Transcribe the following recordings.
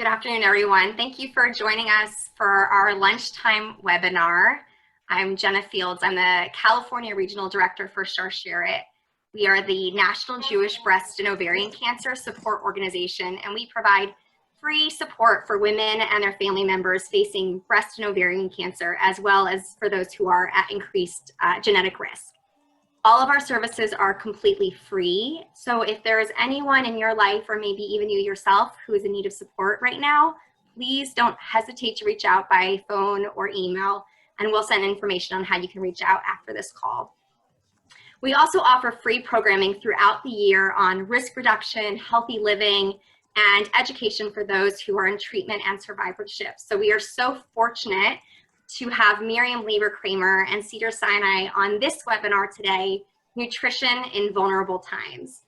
Good afternoon, everyone. Thank you for joining us for our lunchtime webinar. I'm Jenna Fields. I'm the California Regional Director for Sharsheret. We are the National Jewish Breast and Ovarian Cancer Support Organization, and we provide free support for women and their family members facing breast and ovarian cancer, as well as for those who are at increased genetic risk. All of our services are completely free. So if there is anyone in your life, or maybe even you yourself, who is in need of support right now, please don't hesitate to reach out by phone or email, and we'll send information on how you can reach out after this call. We also offer free programming throughout the year on risk reduction, healthy living, and education for those who are in treatment and survivorship. So we are so fortunate to have Miriam, Kraemer, and Cedars Sinai on this webinar today, Nutrition in Vulnerable Times.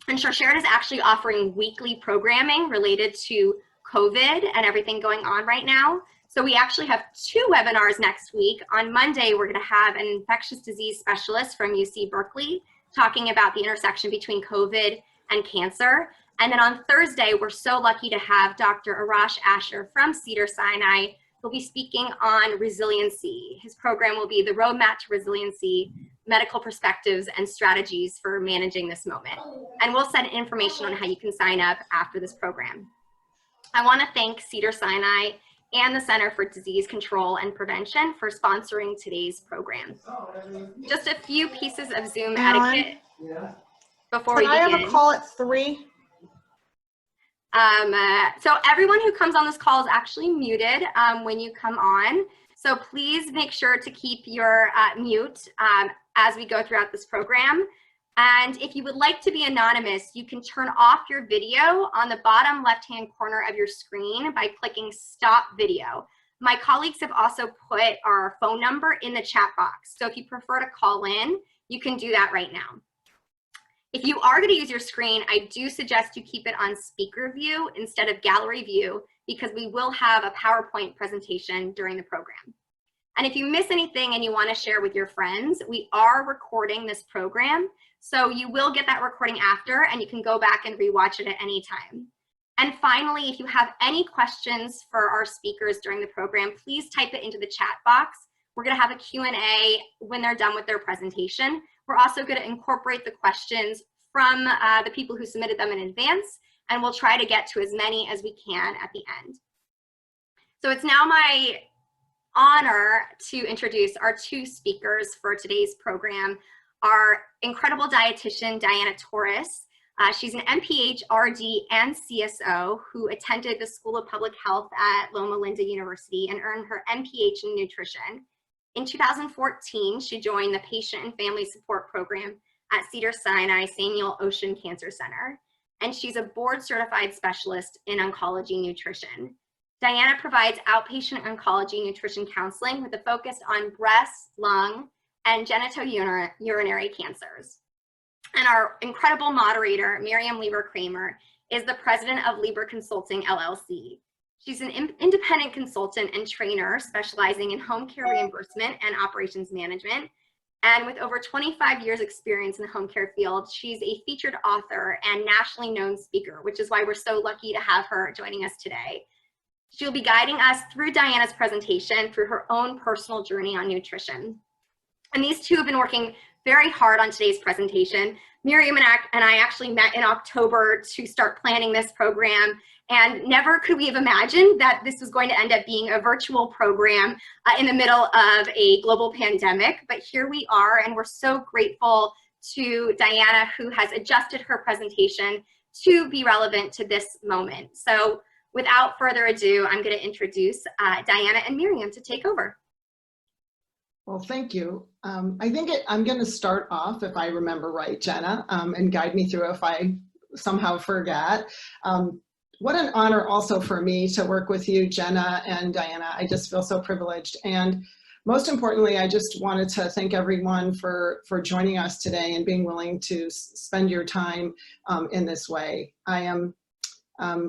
And Sharsheret is actually offering weekly programming related to COVID and everything going on right now. So we actually have 2 webinars next week. On Monday, we're going to have an infectious disease specialist from UC Berkeley talking about the intersection between COVID and cancer. And then on Thursday, we're so lucky to have Dr. Arash Asher from Cedars Sinai. He'll be speaking on resiliency. His program will be the Roadmap to Resiliency, Medical Perspectives and Strategies for Managing This Moment. And we'll send information on how you can sign up after this program. I want to thank Cedars Sinai and the Center for Disease Control and Prevention for sponsoring today's program. Just a few pieces of Zoom etiquette before we begin. Can I have a call at 3? So everyone who comes on this call is actually muted when you come on. So please make sure to keep your mute as we go throughout this program. And if you would like to be anonymous, you can turn off your video on the bottom left-hand corner of your screen by clicking Stop Video. My colleagues have also put our phone number in the chat box. So if you prefer to call in, you can do that right now. If you are going to use your screen, I do suggest you keep it on speaker view instead of gallery view, because we will have a PowerPoint presentation during the program. And if you miss anything and you want to share with your friends, we are recording this program. So you will get that recording after, and you can go back and rewatch it at any time. And finally, if you have any questions for our speakers during the program, please type it into the chat box. We're going to have a Q&A when they're done with their presentation. We're also going to incorporate the questions from the people who submitted them in advance, and we'll try to get to as many as we can at the end. So it's now my honor to introduce our 2 speakers for today's program, our incredible dietitian, Torres. She's an MPH, RD, and CSO who attended the School of Public Health at Loma Linda University and earned her MPH in nutrition. In 2014, she joined the Patient and Family Support Program at Cedars Sinai Samuel Ocean Cancer Center, and she's a board-certified specialist in oncology nutrition. Diana provides outpatient oncology nutrition counseling with a focus on breast, lung, and genitourinary cancers. And our incredible moderator, Miriam Kraemer, is the president of Lieber Consulting, LLC. She's an independent consultant and trainer specializing in home care reimbursement and operations management. And with over 25 years experience in the home care field, she's a featured author and nationally known speaker, which is why we're so lucky to have her joining us today. She'll be guiding us through Diana's presentation through her own personal journey on nutrition. And these 2 have been working very hard on today's presentation. Miriam and I actually met in October to start planning this program, and never could we have imagined that this was going to end up being a virtual program in the middle of a global pandemic. But here we are, and we're so grateful to Diana, who has adjusted her presentation to be relevant to this moment. So without further ado, I'm going to introduce Diana and Miriam to take over. Well, thank you. I think I'm going to start off, if I remember right, Jenna, and guide me through if I somehow forget. What an honor also for me to work with you, Jenna and Diana. I just feel so privileged. And most importantly, I just wanted to thank everyone for joining us today and being willing to spend your time in this way. I am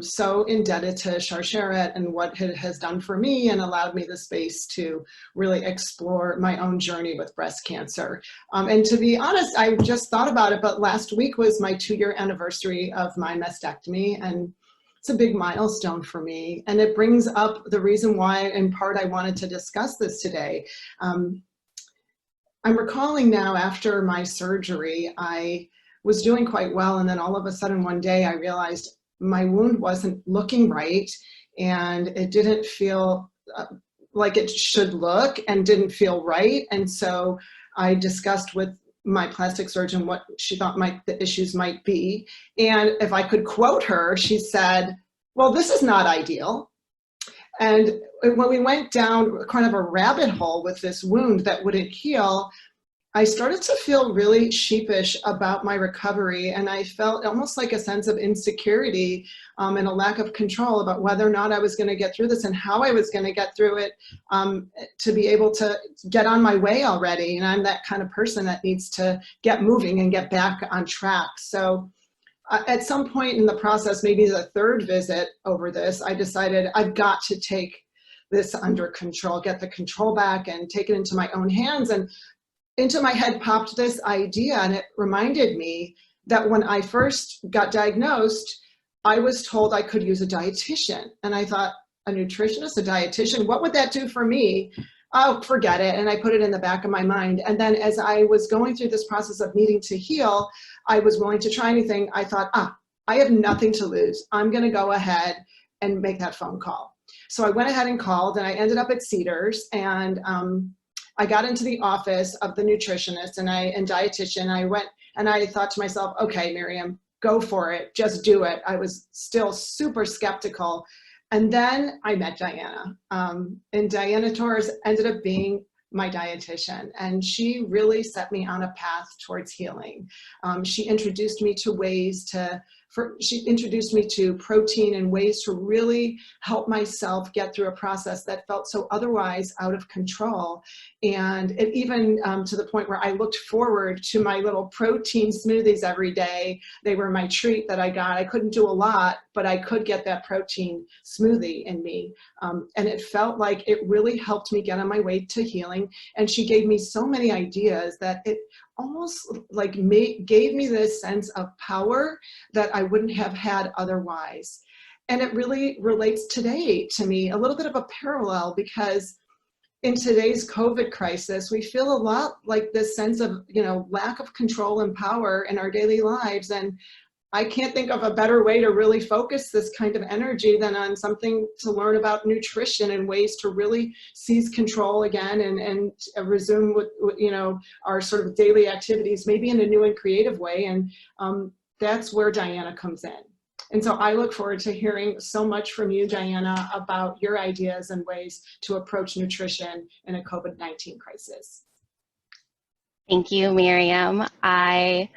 so indebted to Sharsheret and what it has done for me and allowed me the space to really explore my own journey with breast cancer. And to be honest, I just thought about it, but last week was my 2-year anniversary of my mastectomy. And it's a big milestone for me. And it brings up the reason why, in part, I wanted to discuss this today. I'm recalling now, after my surgery, I was doing quite well. And then all of a sudden one day I realized my wound wasn't looking right, and it didn't feel like it should look, and didn't feel right. And so I discussed with my plastic surgeon what she thought the issues might be. And if I could quote her, she said, "Well, this is not ideal." And when we went down kind of a rabbit hole with this wound that wouldn't heal, I started to feel really sheepish about my recovery, and I felt almost like a sense of insecurity and a lack of control about whether or not I was going to get through this and how I was going to get through it to be able to get on my way already. And I'm that kind of person that needs to get moving and get back on track. So at some point in the process, maybe the third visit over this, I decided I've got to take this under control, get the control back and take it into my own hands. And into my head popped this idea, and it reminded me that when I first got diagnosed, I was told I could use a dietitian. And I thought, a nutritionist, a dietitian, what would that do for me? Oh, forget it. And I put it in the back of my mind. And then as I was going through this process of needing to heal, I was willing to try anything. I thought, I have nothing to lose. I'm going to go ahead and make that phone call. So I went ahead and called, and I ended up at Cedars, and I got into the office of the nutritionist and dietitian. I went and I thought to myself, okay, Miriam, go for it. Just do it. I was still super skeptical. And then I met Diana. And Diana Torres ended up being my dietitian, and she really set me on a path towards healing. She introduced me to she introduced me to protein and ways to really help myself get through a process that felt so otherwise out of control. And it even to the point where I looked forward to my little protein smoothies every day. They were my treat that I got. I couldn't do a lot, but I could get that protein smoothie in me. And it felt like it really helped me get on my way to healing. And she gave me so many ideas that it almost like gave me this sense of power that I wouldn't have had otherwise. And it really relates today to me, a little bit of a parallel, because in today's COVID crisis, we feel a lot like this sense of, lack of control and power in our daily lives. And I can't think of a better way to really focus this kind of energy than on something to learn about nutrition and ways to really seize control again and resume with our sort of daily activities, maybe in a new and creative way. And that's where Diana comes in. And so I look forward to hearing so much from you, Diana, about your ideas and ways to approach nutrition in a COVID-19 crisis. Thank you, Miriam. I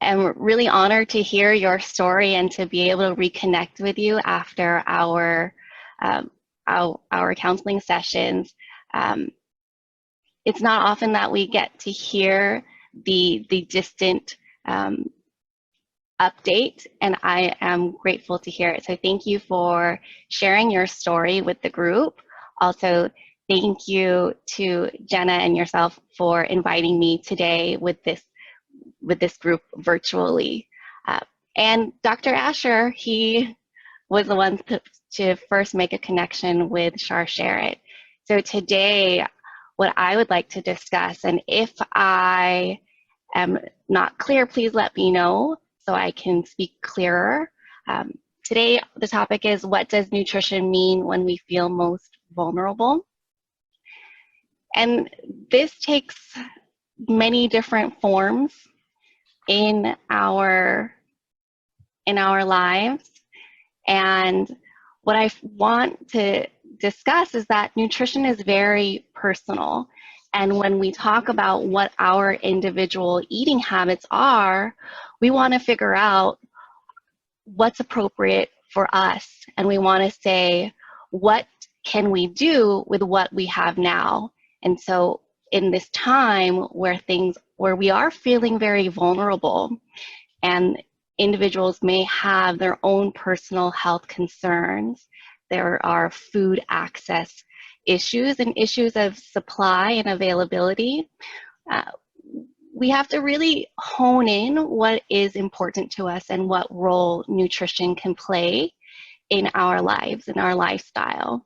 am really honored to hear your story and to be able to reconnect with you after our counseling sessions. It's not often that we get to hear the distant update, and I am grateful to hear it. So thank you for sharing your story with the group. Also, thank you to Jenna and yourself for inviting me today with this group virtually. And Dr. Asher, he was the one to first make a connection with Shar Sherritt. So today, what I would like to discuss, and if I am not clear, please let me know so I can speak clearer. Today, the topic is, what does nutrition mean when we feel most vulnerable? And this takes many different forms in our lives. And what I want to discuss is that nutrition is very personal. And when we talk about what our individual eating habits are, we want to figure out what's appropriate for us. And we want to say, what can we do with what we have now? And so in this time where we are feeling very vulnerable, and individuals may have their own personal health concerns, there are food access issues and issues of supply and availability, we have to really hone in what is important to us and what role nutrition can play in our lives, in our lifestyle.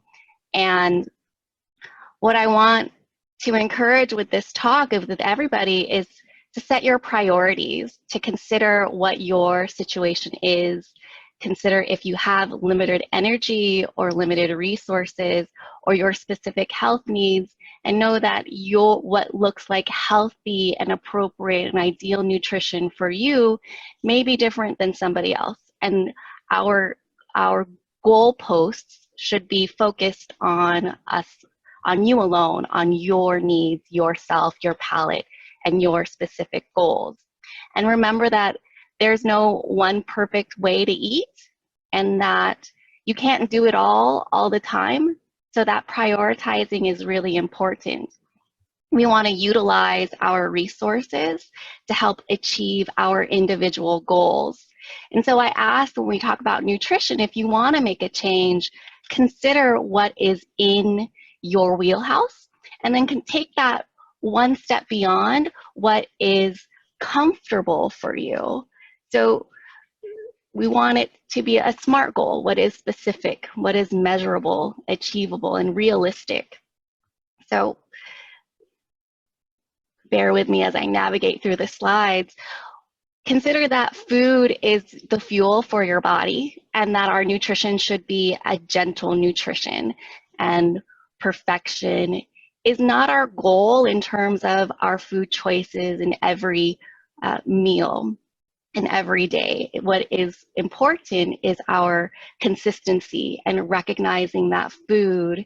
And what I want to encourage with this talk with everybody is to set your priorities, to consider what your situation is, consider if you have limited energy or limited resources or your specific health needs, and know that what looks like healthy and appropriate and ideal nutrition for you may be different than somebody else. And our goalposts should be focused on us, on you alone, on your needs, yourself, your palate, and your specific goals. And remember that there's no one perfect way to eat, and that you can't do it all the time. So that prioritizing is really important. We want to utilize our resources to help achieve our individual goals. And so I asked, when we talk about nutrition, if you want to make a change, consider what is in your wheelhouse, and then can take that one step beyond what is comfortable for you. So we want it to be a SMART goal. What is specific? What is measurable, achievable, and realistic? So bear with me as I navigate through the slides. Consider that food is the fuel for your body, and that our nutrition should be a gentle nutrition. And perfection is not our goal in terms of our food choices in every meal and every day. What is important is our consistency and recognizing that food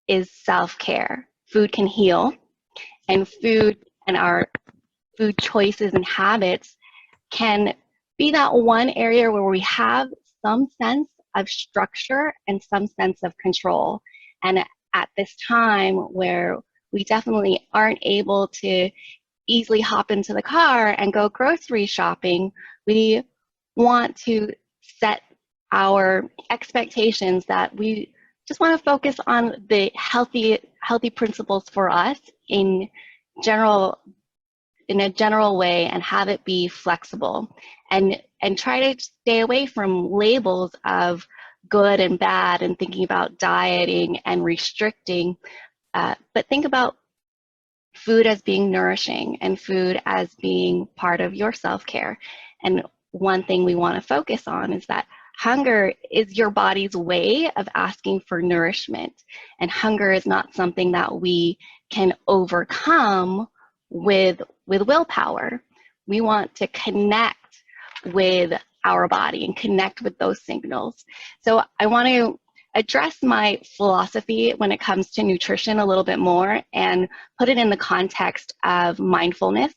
is self-care. Food can heal, and food and our food choices and habits can be that one area where we have some sense of structure and some sense of control. And at this time where we definitely aren't able to easily hop into the car and go grocery shopping, we want to set our expectations that we just want to focus on the healthy principles for us in a general way, and have it be flexible, and try to stay away from labels of good and bad and thinking about dieting and restricting, but think about food as being nourishing and food as being part of your self-care. And one thing we want to focus on is that hunger is your body's way of asking for nourishment, and hunger is not something that we can overcome with willpower. We want to connect with our body and connect with those signals. So I want to address my philosophy when it comes to nutrition a little bit more and put it in the context of mindfulness.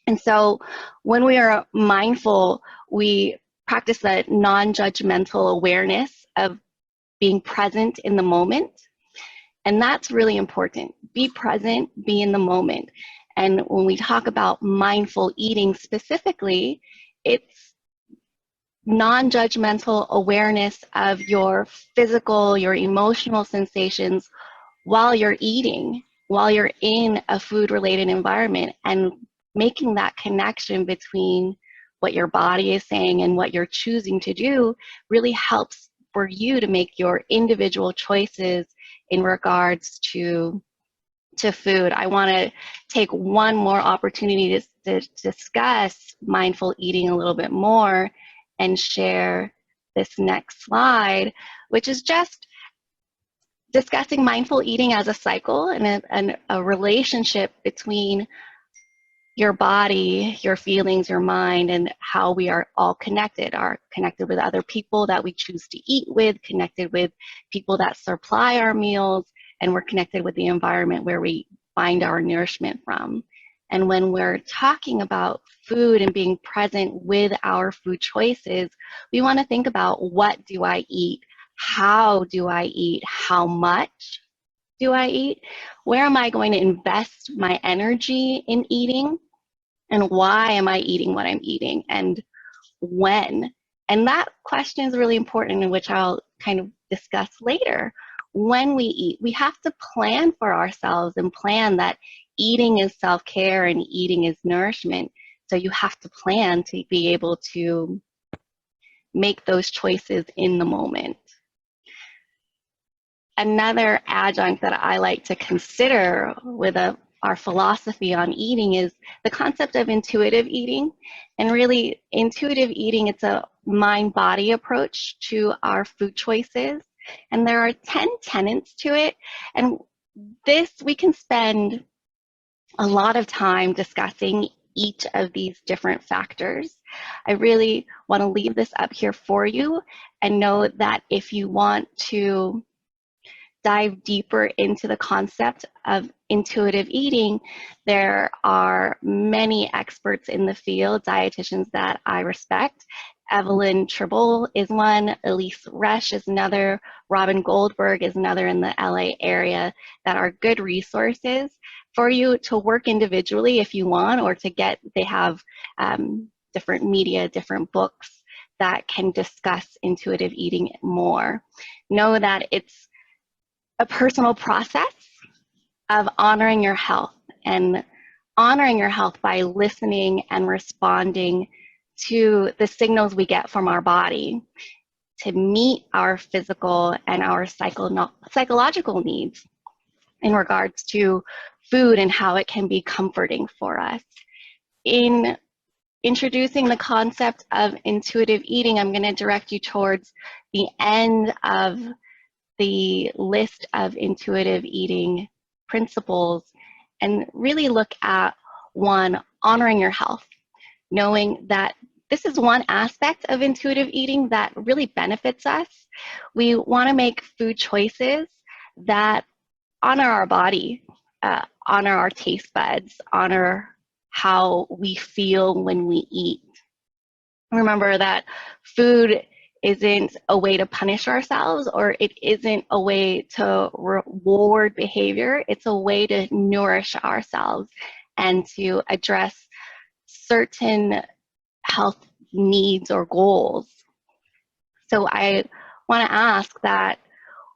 And so when we are mindful, we practice that non-judgmental awareness of being present in the moment. And that's really important. Be present, be in the moment. And when we talk about mindful eating specifically, it's non-judgmental awareness of your physical, your emotional sensations while you're eating, while you're in a food-related environment, and making that connection between what your body is saying and what you're choosing to do really helps for you to make your individual choices in regards to food. I want to take one more opportunity to discuss mindful eating a little bit more and share this next slide, which is just discussing mindful eating as a cycle and a relationship between your body, your feelings, your mind, and how we are all connected. Are connected with other people that we choose to eat with, connected with people that supply our meals, and we're connected with the environment where we find our nourishment from. And when we're talking about food and being present with our food choices, we want to think about, what do I eat? How do I eat? How much do I eat? Where am I going to invest my energy in eating? And why am I eating what I'm eating? And when? And that question is really important, in which I'll kind of discuss later. When we eat, we have to plan for ourselves and plan that eating is self-care and eating is nourishment. So you have to plan to be able to make those choices in the moment. Another adjunct that I like to consider with our philosophy on eating is the concept of intuitive eating. And really, intuitive eating, it's a mind-body approach to our food choices. And there are 10 tenets to it. And this, we can spend a lot of time discussing each of these different factors. I really want to leave this up here for you and know that if you want to dive deeper into the concept of intuitive eating, there are many experts in the field, dietitians that I respect. Evelyn Tribble is one, Elise Resch is another, Robin Goldberg is another in the LA area that are good resources for you to work individually if you want, or to get, they have different media, different books that can discuss intuitive eating more. Know that it's a personal process of honoring your health, and honoring your health by listening and responding to the signals we get from our body to meet our physical and our psychological needs in regards to food and how it can be comforting for us. In introducing the concept of intuitive eating, I'm going to direct you towards the end of the list of intuitive eating principles and really look at one, honoring your health, knowing that this is one aspect of intuitive eating that really benefits us. We want to make food choices that honor our body, honor our taste buds, honor how we feel when we eat. Remember that food isn't a way to punish ourselves, or it isn't a way to reward behavior. It's a way to nourish ourselves and to address certain health needs or goals. So I want to ask that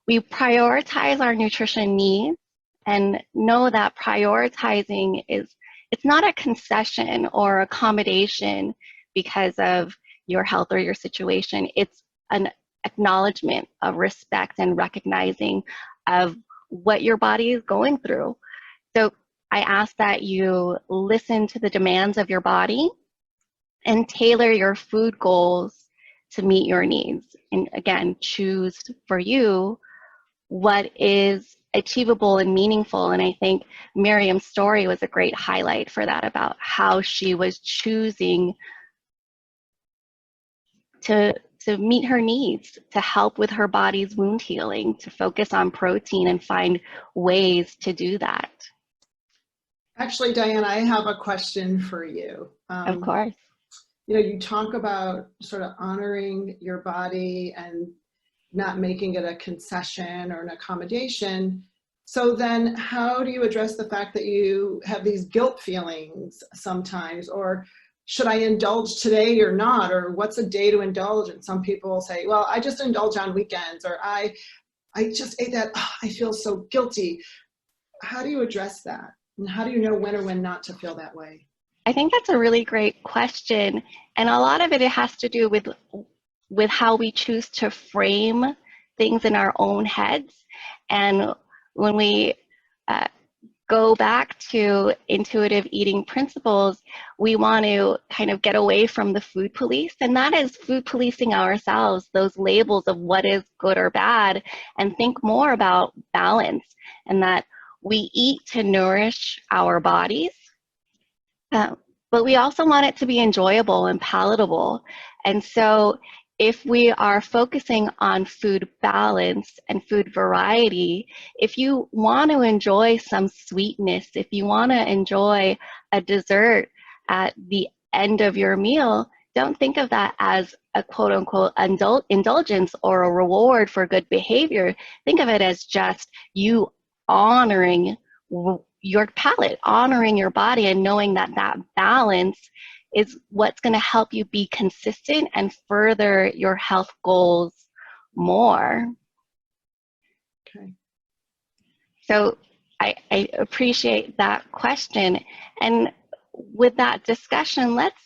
we prioritize our nutrition needs and know that prioritizing it's not a concession or accommodation because of your health or your situation. It's an acknowledgement of respect and recognizing of what your body is going through. So I ask that you listen to the demands of your body and tailor your food goals to meet your needs. And again, choose for you what is achievable and meaningful. And I think Miriam's story was a great highlight for that, about how she was choosing to meet her needs, to help with her body's wound healing, to focus on protein and find ways to do that. Actually, Diane, I have a question for you. Of course. You know, you talk about sort of honoring your body and not making it a concession or an accommodation. So then how do you address the fact that you have these guilt feelings sometimes, or should I indulge today or not, or what's a day to indulge? And some people say, well, I just indulge on weekends, or I just ate that, oh, I feel so guilty. How do you address that? And how do you know when or when not to feel that way? I think that's a really great question. And a lot of it has to do with how we choose to frame things in our own heads. And when we go back to intuitive eating principles, we want to kind of get away from the food police, and that is food policing ourselves, those labels of what is good or bad, and think more about balance, and that we eat to nourish our bodies, but we also want it to be enjoyable and palatable. And so if we are focusing on food balance and food variety, if you want to enjoy some sweetness, if you want to enjoy a dessert at the end of your meal, don't think of that as a quote unquote indulgence or a reward for good behavior. Think of it as just you honoring your palate, honoring your body, and knowing that that balance is what's going to help you be consistent and further your health goals more. Okay. So I appreciate that question. And with that discussion, let's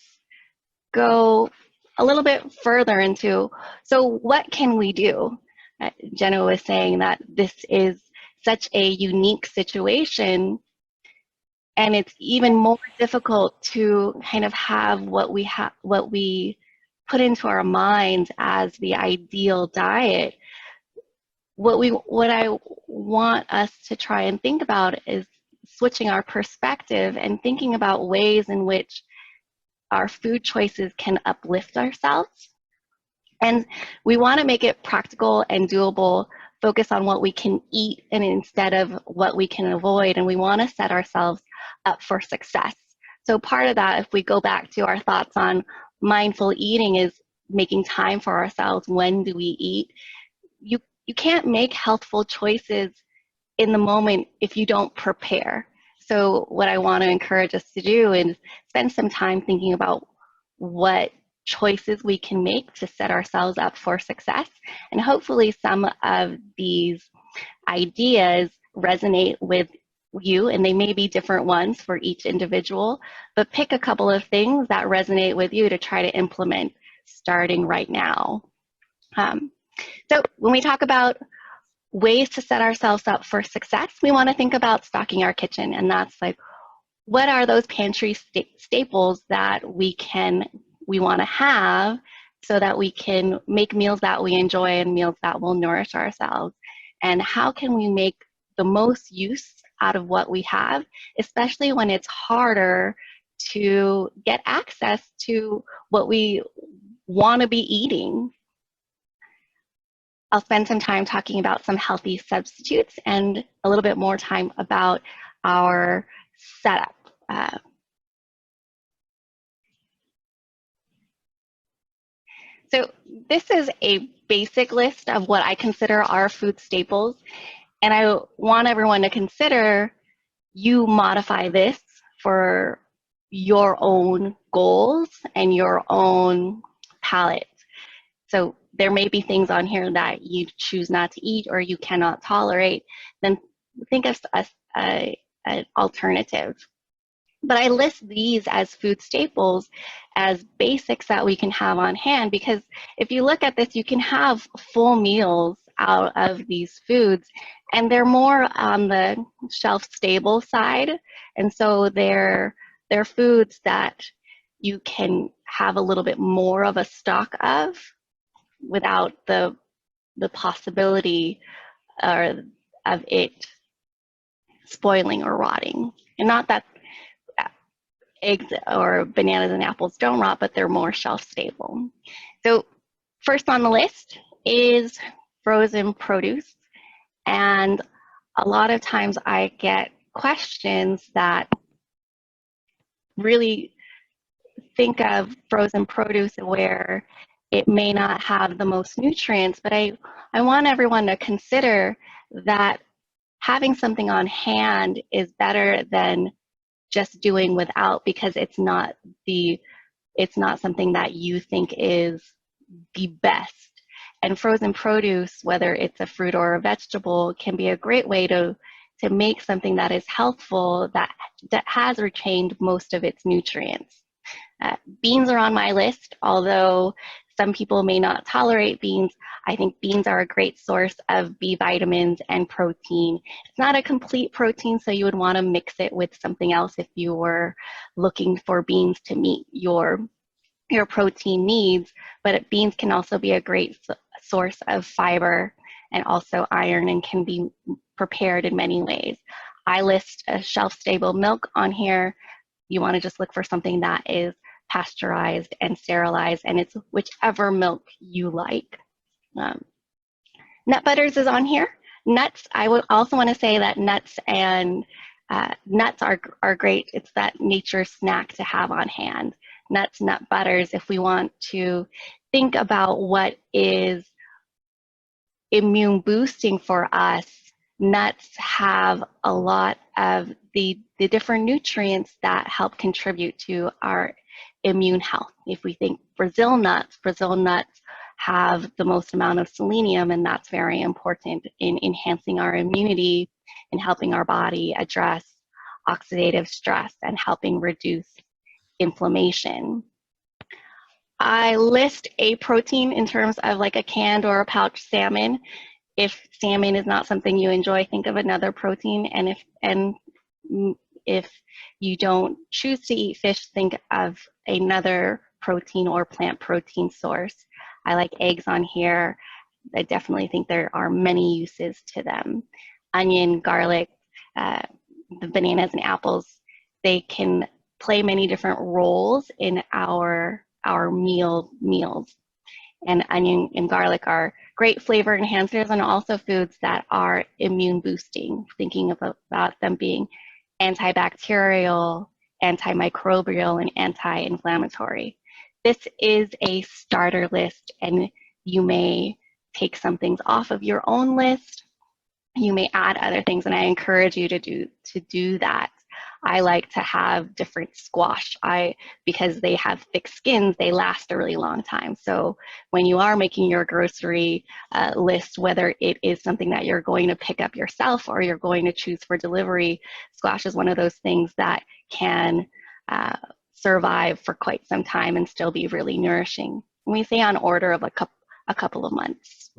go a little bit further into, so what can we do? Jenna was saying that this is such a unique situation, and it's even more difficult to kind of have what we put into our minds as the ideal diet. What I want us to try and think about is switching our perspective and thinking about ways in which our food choices can uplift ourselves. And we want to make it practical and doable, focus on what we can eat and instead of what we can avoid. And we want to set ourselves up for success. So part of that, if we go back to our thoughts on mindful eating, is making time for ourselves. When do we eat? You can't make healthful choices in the moment if you don't prepare. So what I want to encourage us to do is spend some time thinking about what choices we can make to set ourselves up for success. And hopefully some of these ideas resonate with you, and they may be different ones for each individual, but pick a couple of things that resonate with you to try to implement starting right now. So when we talk about ways to set ourselves up for success, we want to think about stocking our kitchen. And that's like, what are those pantry staples that we want to have so that we can make meals that we enjoy and meals that will nourish ourselves? And how can we make the most use out of what we have, especially when it's harder to get access to what we want to be eating? I'll spend some time talking about some healthy substitutes and a little bit more time about our setup. So this is a basic list of what I consider our food staples, and I want everyone to consider you modify this for your own goals and your own palate. So there may be things on here that you choose not to eat or you cannot tolerate, then think of an alternative. But I list these as food staples, as basics that we can have on hand, because if you look at this, you can have full meals out of these foods, and they're more on the shelf-stable side. And so they're foods that you can have a little bit more of a stock of without the possibility of it spoiling or rotting. And not that eggs or bananas and apples don't rot, but they're more shelf stable. So first on the list is frozen produce. And a lot of times I get questions that really think of frozen produce where it may not have the most nutrients, but I want everyone to consider that having something on hand is better than just doing without, because it's not something that you think is the best. And frozen produce, whether it's a fruit or a vegetable, can be a great way to make something that is healthful, that has retained most of its nutrients. Beans are on my list, although some people may not tolerate beans. I think beans are a great source of B vitamins and protein. It's not a complete protein, so you would want to mix it with something else if you were looking for beans to meet your protein needs. But beans can also be a great source of fiber and also iron, and can be prepared in many ways. I list a shelf-stable milk on here. You want to just look for something that is pasteurized and sterilized, and it's whichever milk you like. Nut butters is on here. Nuts, I would also want to say that nuts are great. It's that nature snack to have on hand. Nuts, nut butters, if we want to think about what is immune boosting for us, nuts have a lot of the different nutrients that help contribute to our immune health. If we think Brazil nuts have the most amount of selenium, and that's very important in enhancing our immunity and helping our body address oxidative stress and helping reduce inflammation. I list a protein in terms of like a canned or a pouch salmon. If salmon is not something you enjoy, think of another protein. And if you don't choose to eat fish, think of another protein or plant protein source. I like eggs on here. I definitely think there are many uses to them. Onion, garlic, the bananas and apples, they can play many different roles in our meals. And onion and garlic are great flavor enhancers and also foods that are immune boosting, thinking about them being antibacterial, antimicrobial, and anti-inflammatory. This is a starter list, and you may take some things off of your own list. You may add other things, and I encourage you to do that. I like to have different squash. Because they have thick skins, they last a really long time. So when you are making your grocery list, whether it is something that you're going to pick up yourself or you're going to choose for delivery, squash is one of those things that can survive for quite some time and still be really nourishing. We say on order of a couple of months.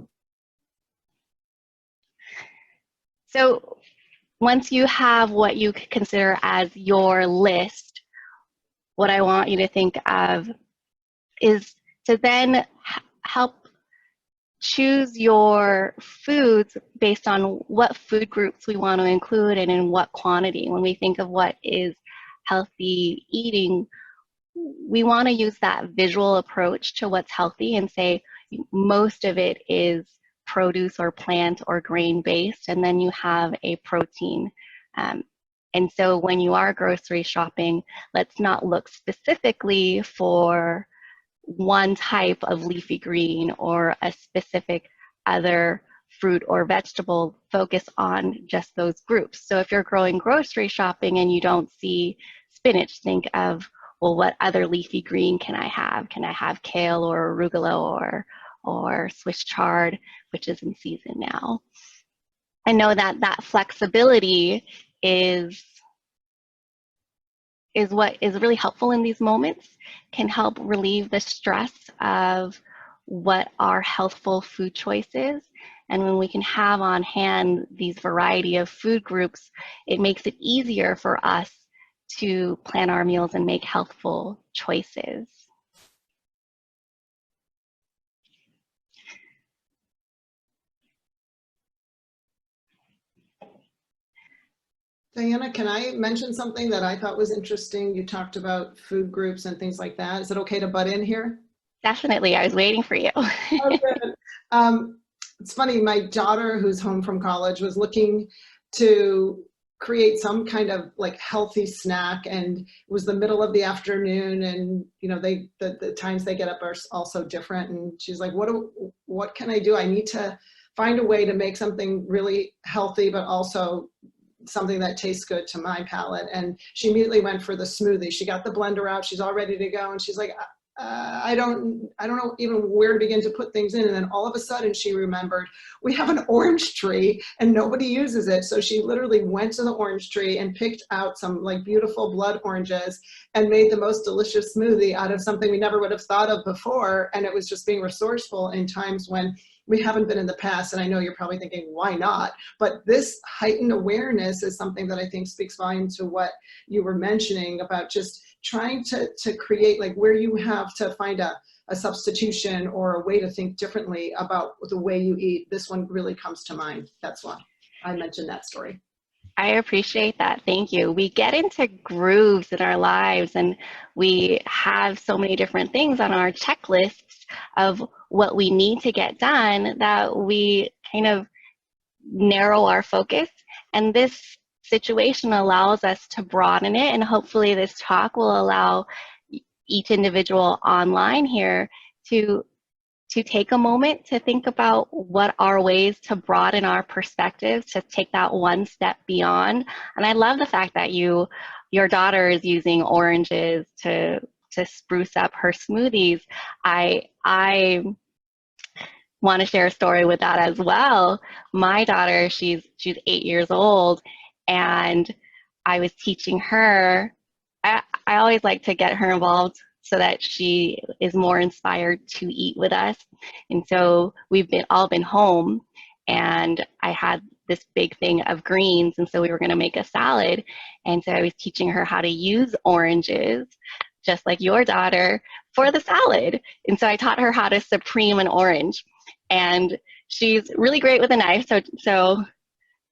So once you have what you consider as your list, what I want you to think of is to then help choose your foods based on what food groups we want to include and in what quantity. When we think of what is healthy eating, we want to use that visual approach to what's healthy and say most of it is produce or plant or grain based, and then you have a protein. And so when you are grocery shopping, let's not look specifically for one type of leafy green or a specific other fruit or vegetable. Focus on just those groups. So if you're going grocery shopping and you don't see spinach, think of, well, what other leafy green can I have? Can I have kale or arugula or Swiss chard, which is in season now? I know that flexibility is what is really helpful in these moments, can help relieve the stress of what are healthful food choices. And when we can have on hand these variety of food groups, it makes it easier for us to plan our meals and make healthful choices. Diana, can I mention something that I thought was interesting? You talked about food groups and things like that. Is it okay to butt in here? Definitely, I was waiting for you. Oh, good. It's funny, my daughter who's home from college was looking to create some kind of like healthy snack, and it was the middle of the afternoon, and you know, the times they get up are also different, and she's like, what can I do? I need to find a way to make something really healthy but also something that tastes good to my palate. And she immediately went for the smoothie. She got the blender out, she's all ready to go, and she's like, I don't know even where to begin to put things in. And then all of a sudden she remembered, we have an orange tree and nobody uses it. So she literally went to the orange tree and picked out some like beautiful blood oranges and made the most delicious smoothie out of something we never would have thought of before. And it was just being resourceful in times when we haven't been in the past. And I know you're probably thinking, why not? But this heightened awareness is something that I think speaks volumes to what you were mentioning about just trying to create, like, where you have to find a substitution or a way to think differently about the way you eat. This one really comes to mind. That's why I mentioned that story. I appreciate that. Thank you. We get into grooves in our lives and we have so many different things on our checklists of what we need to get done that we kind of narrow our focus. And this situation allows us to broaden it, and hopefully this talk will allow each individual online here to take a moment to think about what are ways to broaden our perspectives, to take that one step beyond. And I love the fact that your daughter is using oranges to spruce up her smoothies. I want to share a story with that as well. My daughter, she's 8 years old, and I was teaching her. I always like to get her involved so that she is more inspired to eat with us. And so we've all been home, and I had this big thing of greens, and so we were going to make a salad. And so I was teaching her how to use oranges, just like your daughter, for the salad. And so I taught her how to supreme an orange. And she's really great with a knife. So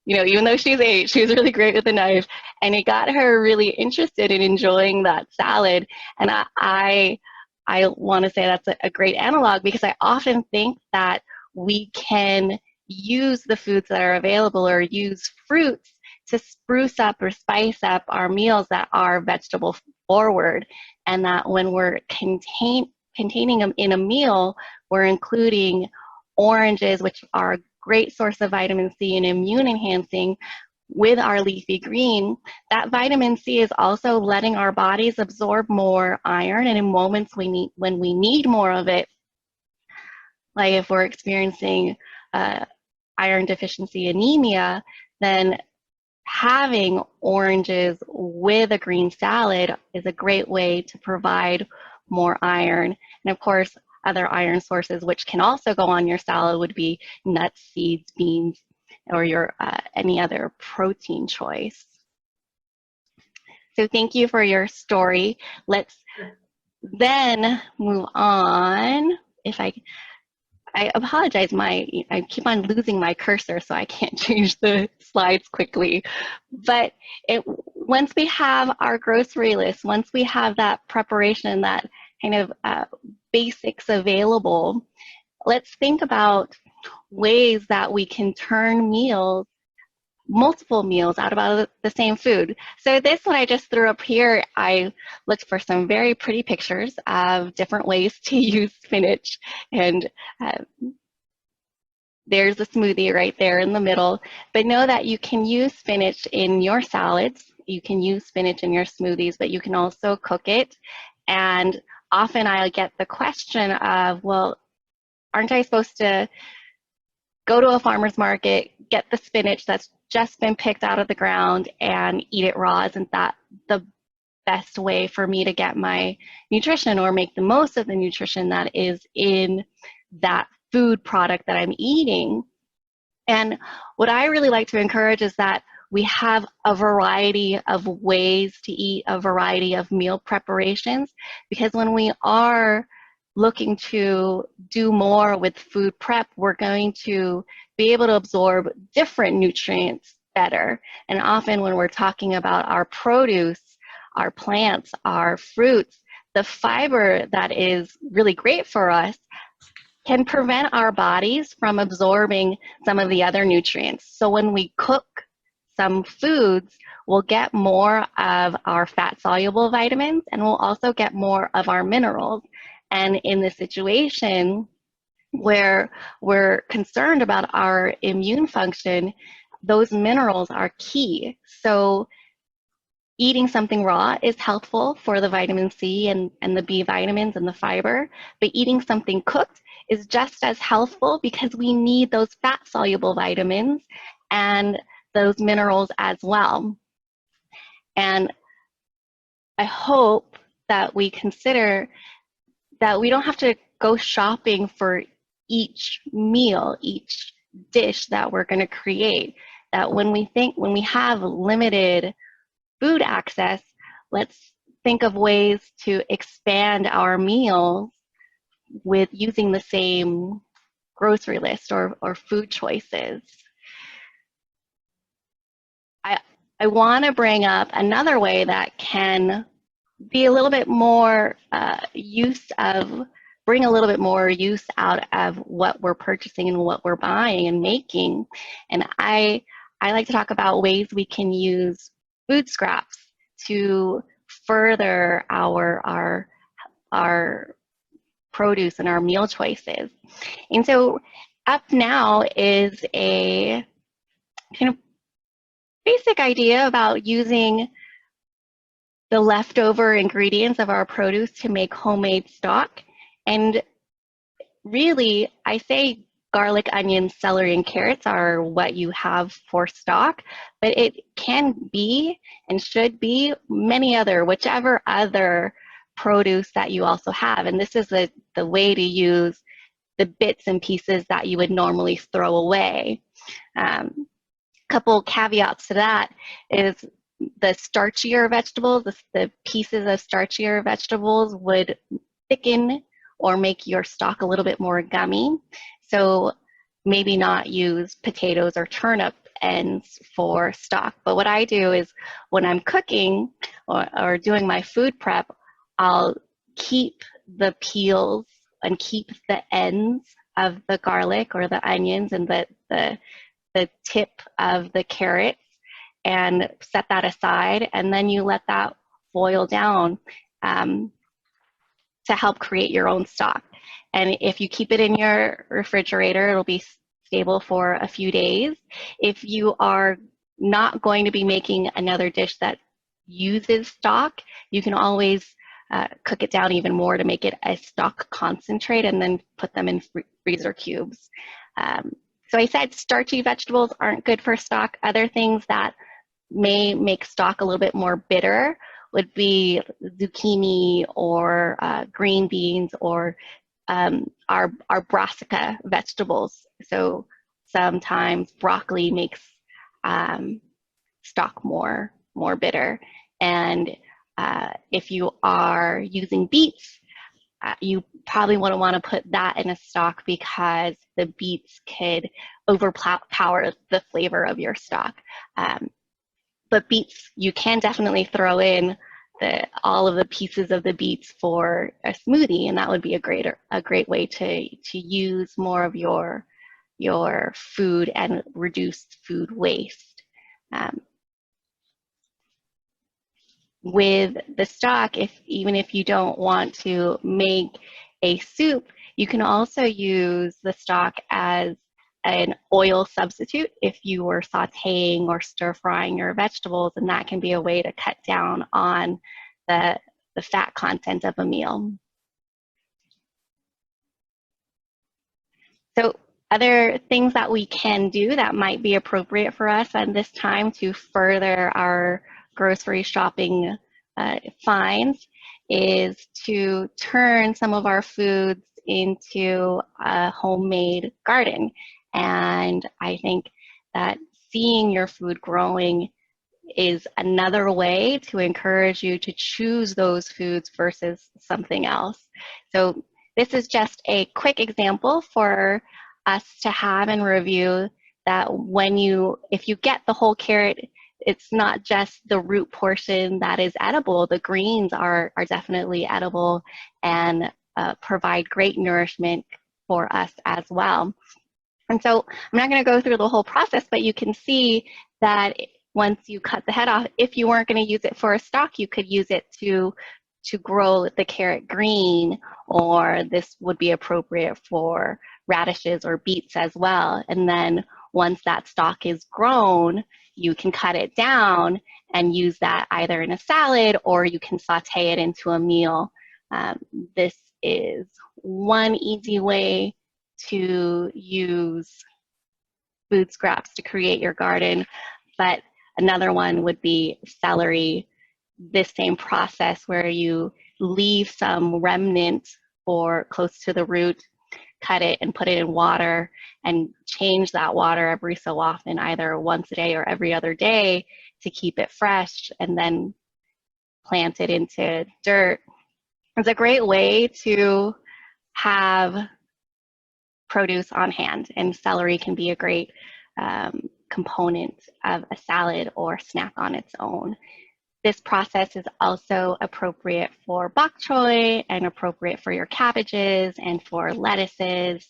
you know, even though she's 8, she was really great with a knife. And it got her really interested in enjoying that salad. And I want to say that's a great analog, because I often think that we can use the foods that are available or use fruits to spruce up or spice up our meals that are vegetable forward, and that when we're containing them in a meal, we're including oranges, which are a great source of vitamin C and immune enhancing, with our leafy green. That vitamin C is also letting our bodies absorb more iron, and in moments when we need more of it, like if we're experiencing iron deficiency anemia, then having oranges with a green salad is a great way to provide more iron. And of course, other iron sources which can also go on your salad would be nuts, seeds, beans, or your any other protein choice. So thank you for your story. Let's then move on. If I apologize, I keep on losing my cursor, so I can't change the slides quickly. But once we have our grocery list, once we have that preparation, that kind of basics available, let's think about ways that we can turn meals, multiple meals, out of the same food. So this one I just threw up here, I looked for some very pretty pictures of different ways to use spinach. And there's a smoothie right there in the middle. But know that you can use spinach in your salads, you can use spinach in your smoothies, but you can also cook it. And often I get the question of, well, aren't I supposed to go to a farmer's market, get the spinach that's just been picked out of the ground and eat it raw? Isn't that the best way for me to get my nutrition, or make the most of the nutrition that is in that food product that I'm eating? And what I really like to encourage is that we have a variety of ways to eat, a variety of meal preparations, because when we are looking to do more with food prep, we're going to be able to absorb different nutrients better. And often when we're talking about our produce, our plants, our fruits, the fiber that is really great for us can prevent our bodies from absorbing some of the other nutrients. So when we cook some foods, we'll get more of our fat-soluble vitamins, and we'll also get more of our minerals. And in this situation where we're concerned about our immune function, those minerals are key. So eating something raw is helpful for the vitamin C and the B vitamins and the fiber, but eating something cooked is just as helpful, because we need those fat-soluble vitamins and those minerals as well. And I hope that we consider that we don't have to go shopping for each meal, each dish that we're going to create. That when we have limited food access, let's think of ways to expand our meals with using the same grocery list or food choices. I want to bring up another way that can be a little bit more bring a little bit more use out of what we're purchasing and what we're buying and making. And I like to talk about ways we can use food scraps to further our produce and our meal choices. And so up now is a kind of basic idea about using the leftover ingredients of our produce to make homemade stock. And really, I say garlic, onions, celery, and carrots are what you have for stock, but it can be and should be whichever other produce that you also have. And this is the way to use the bits and pieces that you would normally throw away. Couple caveats to that is the starchier vegetables, the pieces of starchier vegetables would thicken or make your stock a little bit more gummy. So maybe not use potatoes or turnip ends for stock. But what I do is when I'm cooking or doing my food prep, I'll keep the peels and keep the ends of the garlic or the onions and the tip of the carrots and set that aside, and then you let that boil down to help create your own stock. And if you keep it in your refrigerator, it'll be stable for a few days. If you are not going to be making another dish that uses stock, you can always cook it down even more to make it a stock concentrate and then put them in freezer cubes. So I said starchy vegetables aren't good for stock. Other things that may make stock a little bit more bitter would be zucchini or green beans or our brassica vegetables. So sometimes broccoli makes stock more bitter. And if you are using beets, you probably wouldn't want to put that in a stock because the beets could overpower the flavor of your stock. But beets, you can definitely throw in all of the pieces of the beets for a smoothie, and that would be a great way to use more of your food and reduce food waste. With the stock, even if you don't want to make a soup, you can also use the stock as an oil substitute if you were sauteing or stir frying your vegetables, and that can be a way to cut down on the fat content of a meal. So other things that we can do that might be appropriate for us at this time to further our grocery shopping finds is to turn some of our foods into a homemade garden. And I think that seeing your food growing is another way to encourage you to choose those foods versus something else. So this is just a quick example for us to have and review that if you get the whole carrot, it's not just the root portion that is edible. The greens are definitely edible and provide great nourishment for us as well. And so I'm not going to go through the whole process, but you can see that once you cut the head off, if you weren't going to use it for a stock, you could use it to grow the carrot green, or this would be appropriate for radishes or beets as well. And then once that stalk is grown, you can cut it down and use that either in a salad or you can saute it into a meal. This is one easy way to use food scraps to create your garden, but another one would be celery. This same process where you leave some remnant or close to the root, cut it and put it in water and change that water every so often, either once a day or every other day to keep it fresh, and then plant it into dirt. It's a great way to have produce on hand, and celery can be a great component of a salad or snack on its own. This process is also appropriate for bok choy and appropriate for your cabbages and for lettuces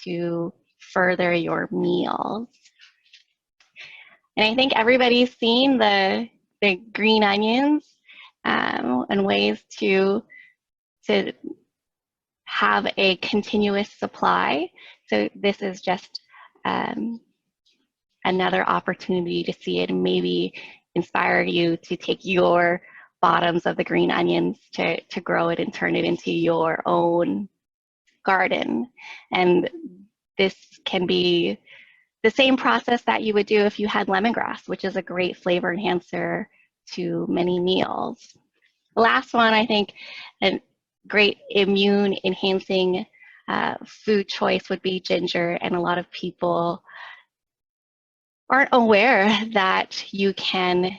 to further your meals. And I think everybody's seen the green onions and ways to have a continuous supply. So this is just another opportunity to see it and maybe inspire you to take your bottoms of the green onions to grow it and turn it into your own garden. And this can be the same process that you would do if you had lemongrass, which is a great flavor enhancer to many meals. the last one, I think, a great immune enhancing food choice would be ginger, and a lot of people aren't aware that you can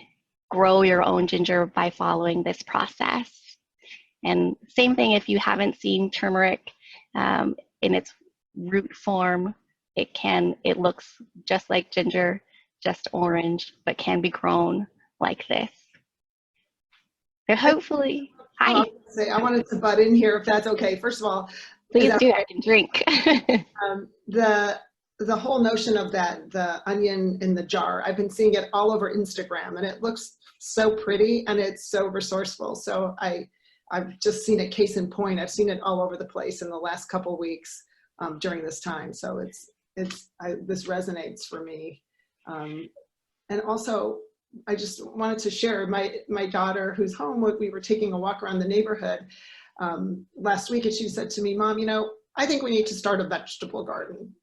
grow your own ginger by following this process. And same thing if you haven't seen turmeric in its root form, it looks just like ginger, just orange, but can be grown like this. So hopefully, hi. I wanted to butt in here if that's okay. First of all, Please do, I can drink. The whole notion of the onion in the jar, I've been seeing it all over Instagram, and it looks so pretty and it's so resourceful. So I've just seen it case in point. I've seen it all over the place in the last couple of weeks during this time. So this resonates for me. And also, I just wanted to share my daughter who's home. We were taking a walk around the neighborhood last week, and she said to me, "Mom, I think we need to start a vegetable garden."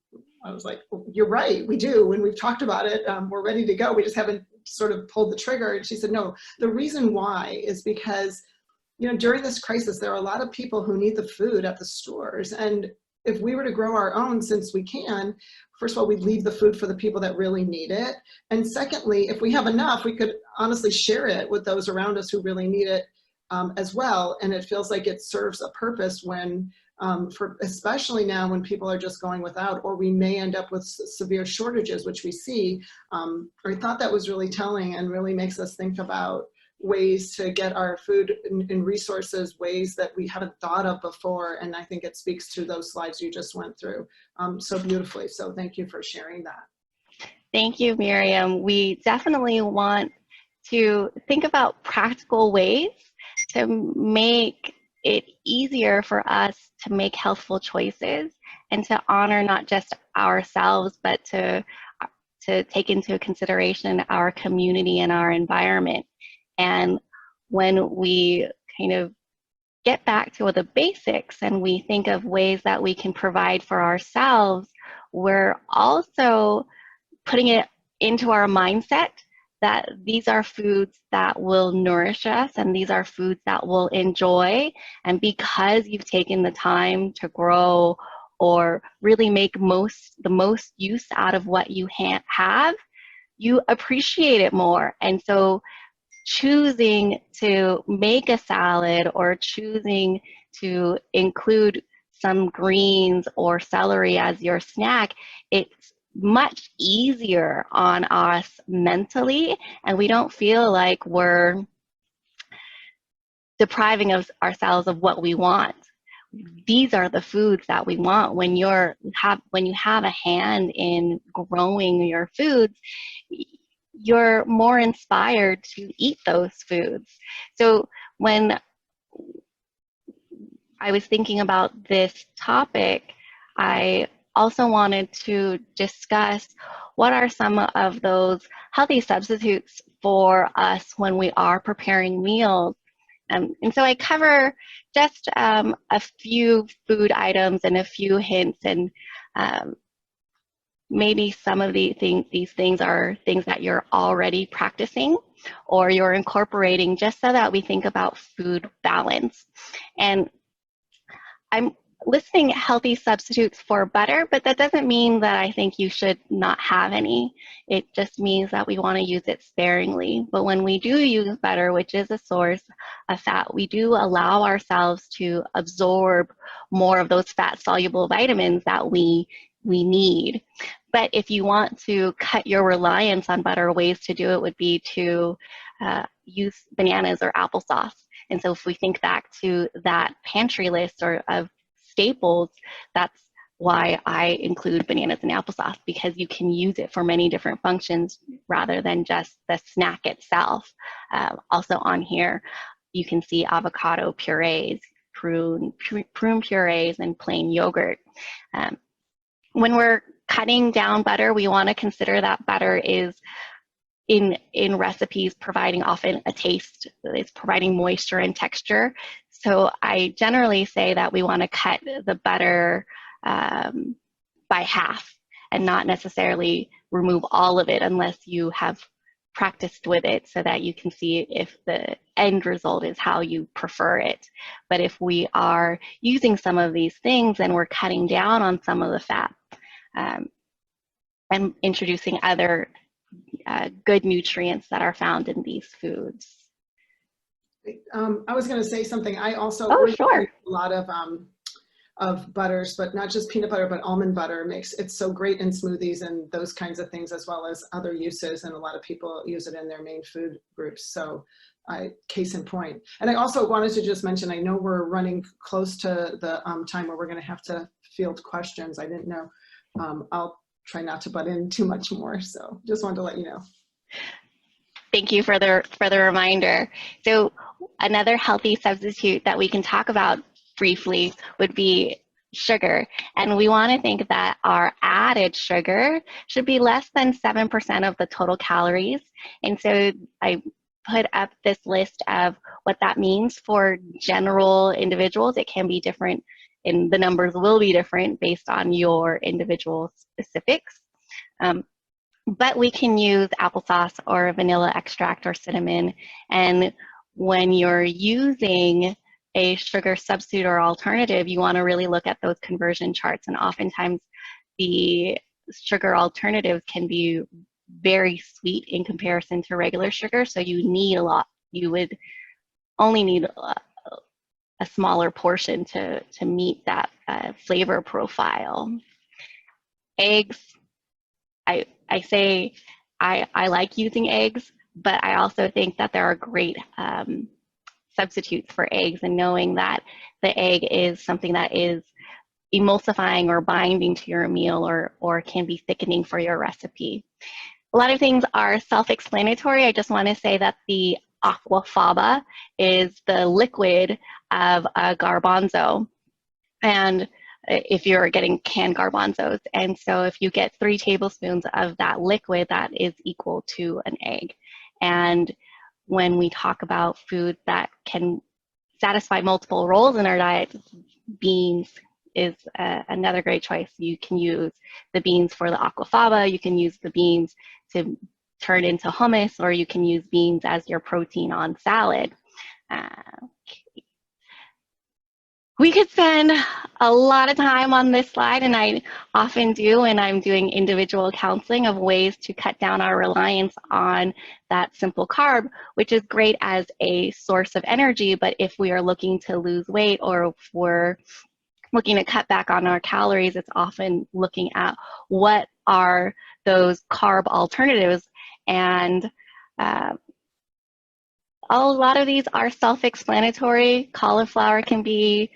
I was like, well, "You're right, we do. When we've talked about it, we're ready to go. We just haven't sort of pulled the trigger." And she said, "No, the reason why is because, during this crisis, there are a lot of people who need the food at the stores. And if we were to grow our own, since we can, first of all, we'd leave the food for the people that really need it. And secondly, if we have enough, we could honestly share it with those around us who really need it as well. And it feels like it serves a purpose when, especially now when people are just going without, or we may end up with severe shortages, which we see." I thought that was really telling and really makes us think about ways to get our food and resources, ways that we haven't thought of before. And I think it speaks to those slides you just went through so beautifully. So thank you for sharing that. Thank you, Miriam. We definitely want to think about practical ways to make it easier for us to make healthful choices and to honor not just ourselves, but to take into consideration our community and our environment. And when we kind of get back to the basics and we think of ways that we can provide for ourselves, we're also putting it into our mindset that these are foods that will nourish us and these are foods that we'll enjoy. And because you've taken the time to grow or really make the most use out of what you have, you appreciate it more. And so choosing to make a salad or choosing to include some greens or celery as your snack, it's much easier on us mentally, and we don't feel like we're depriving ourselves of what we want. These are the foods that we want. When you have a hand in growing your foods, you're more inspired to eat those foods. So when I was thinking about this topic, I also wanted to discuss what are some of those healthy substitutes for us when we are preparing meals. And so I cover just a few food items and a few hints, and maybe some of these things are things that you're already practicing or you're incorporating, just so that we think about food balance. And I'm listing healthy substitutes for butter, but that doesn't mean that I think you should not have any. It just means that we want to use it sparingly. But when we do use butter, which is a source of fat, we do allow ourselves to absorb more of those fat-soluble vitamins that we need. But if you want to cut your reliance on butter, ways to do it would be to use bananas or applesauce. And so if we think back to that pantry list of staples, that's why I include bananas and applesauce, because you can use it for many different functions rather than just the snack itself. Also on here, you can see avocado purees, prune purees, and plain yogurt. When we're cutting down butter, we want to consider that butter is in recipes providing often a taste. It's providing moisture and texture. So I generally say that we want to cut the butter by half and not necessarily remove all of it unless you have practiced with it so that you can see if the end result is how you prefer it. But if we are using some of these things, then we're cutting down on some of the fat and introducing other good nutrients that are found in these foods. I was going to say something. I also Sure. a lot of butters, but not just peanut butter, but almond butter. It's so great in smoothies and those kinds of things, as well as other uses. And a lot of people use it in their main food groups. So case in point. And I also wanted to just mention, I know we're running close to the time where we're going to have to field questions. I didn't know. I'll try not to butt in too much more. So just wanted to let you know. Thank you for the reminder. So another healthy substitute that we can talk about briefly would be sugar. And we want to think that our added sugar should be less than 7% of the total calories. And so I put up this list of what that means for general individuals. It can be different, and the numbers will be different based on your individual specifics. But we can use applesauce or vanilla extract or cinnamon. And when you're using a sugar substitute or alternative, you want to really look at those conversion charts. And oftentimes the sugar alternatives can be very sweet in comparison to regular sugar. So you need a lot. You would only need a smaller portion to meet that flavor profile. Eggs, I say I like using eggs, but I also think that there are great substitutes for eggs, and knowing that the egg is something that is emulsifying or binding to your meal or can be thickening for your recipe. A lot of things are self-explanatory. I just want to say that the aquafaba is the liquid of a garbanzo, and if you're getting canned garbanzos. And so if you get 3 tablespoons of that liquid, that is equal to an egg. And when we talk about food that can satisfy multiple roles in our diet, beans is another great choice. You can use the beans for the aquafaba, you can use the beans to turn into hummus, or you can use beans as your protein on salad. We could spend a lot of time on this slide, and I often do when I'm doing individual counseling of ways to cut down our reliance on that simple carb, which is great as a source of energy. But if we are looking to lose weight, or if we're looking to cut back on our calories, it's often looking at what are those carb alternatives. And a lot of these are self-explanatory. Cauliflower can be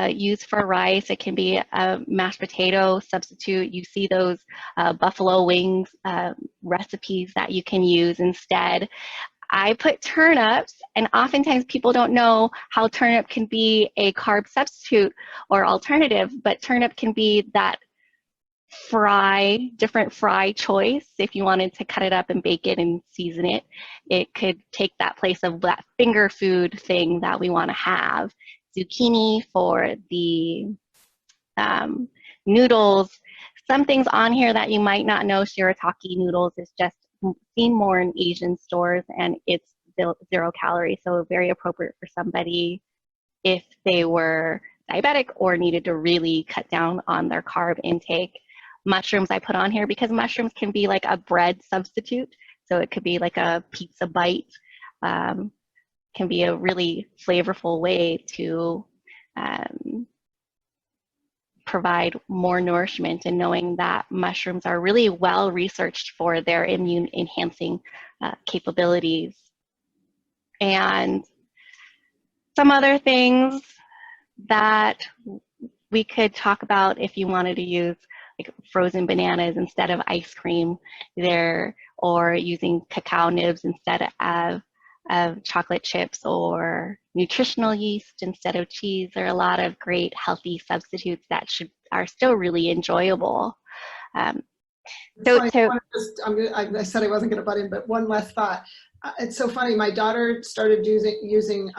used for rice. It can be a mashed potato substitute. You see those buffalo wings recipes that you can use instead. I put turnips, and oftentimes people don't know how turnip can be a carb substitute or alternative, but turnip can be that different fry choice. If you wanted to cut it up and bake it and season it, it could take that place of that finger food thing that we want to have. Zucchini for the noodles. Some things on here that you might not know. Shirataki noodles is just seen more in Asian stores, and it's 0 calories, so very appropriate for somebody if they were diabetic or needed to really cut down on their carb intake. Mushrooms I put on here because mushrooms can be like a bread substitute, so it could be like a pizza bite. Can be a really flavorful way to provide more nourishment, and knowing that mushrooms are really well researched for their immune enhancing capabilities. And some other things that we could talk about if you wanted to use like frozen bananas instead of ice cream there, or using cacao nibs instead of chocolate chips, or nutritional yeast instead of cheese. There are a lot of great healthy substitutes that are still really enjoyable. I said I wasn't going to butt in, but one last thought. It's so funny. My daughter started using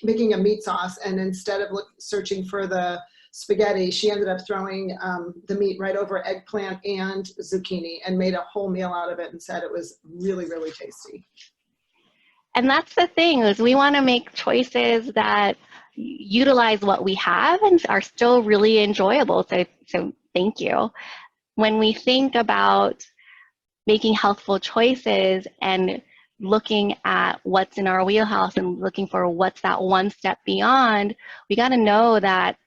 making a meat sauce, and instead of searching for the spaghetti, she ended up throwing the meat right over eggplant and zucchini and made a whole meal out of it and said it was really, really tasty. And that's the thing, is we want to make choices that utilize what we have and are still really enjoyable. So thank you. When we think about making healthful choices and looking at what's in our wheelhouse and looking for what's that one step beyond, we got to know that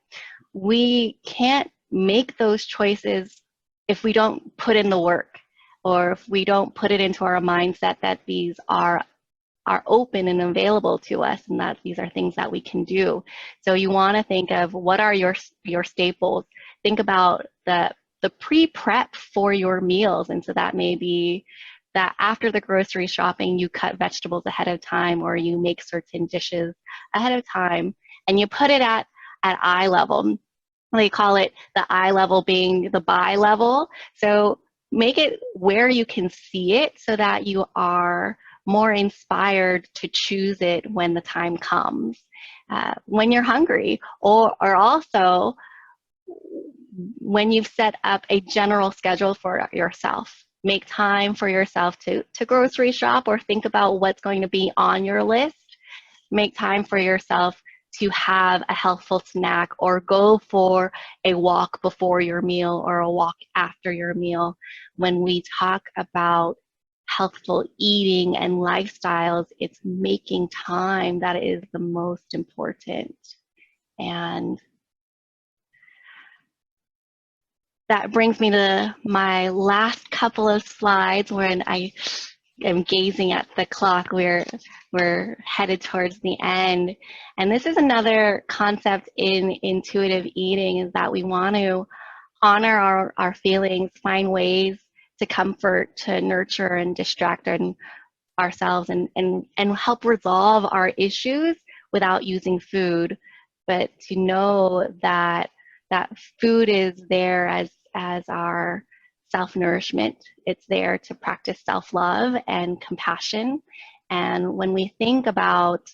we can't make those choices if we don't put in the work, or if we don't put it into our mindset that these are open and available to us, and that these are things that we can do. So you want to think of what are your staples. Think about the pre-prep for your meals, and so that may be that after the grocery shopping, you cut vegetables ahead of time, or you make certain dishes ahead of time, and you put it at eye level. They call it the eye level being the buy level. So make it where you can see it so that you are more inspired to choose it when the time comes, when you're hungry, or also when you've set up a general schedule for yourself. Make time for yourself to grocery shop or think about what's going to be on your list. Make time for yourself to have a healthful snack, or go for a walk before your meal or a walk after your meal. When we talk about healthful eating and lifestyles, it's making time that is the most important. And that brings me to my last couple of slides when I am gazing at the clock. We're headed towards the end. And this is another concept in intuitive eating, is that we want to honor our feelings, find ways to comfort, to nurture and distract ourselves, and help resolve our issues without using food, but to know that food is there as our self-nourishment. It's there to practice self-love and compassion. And when we think about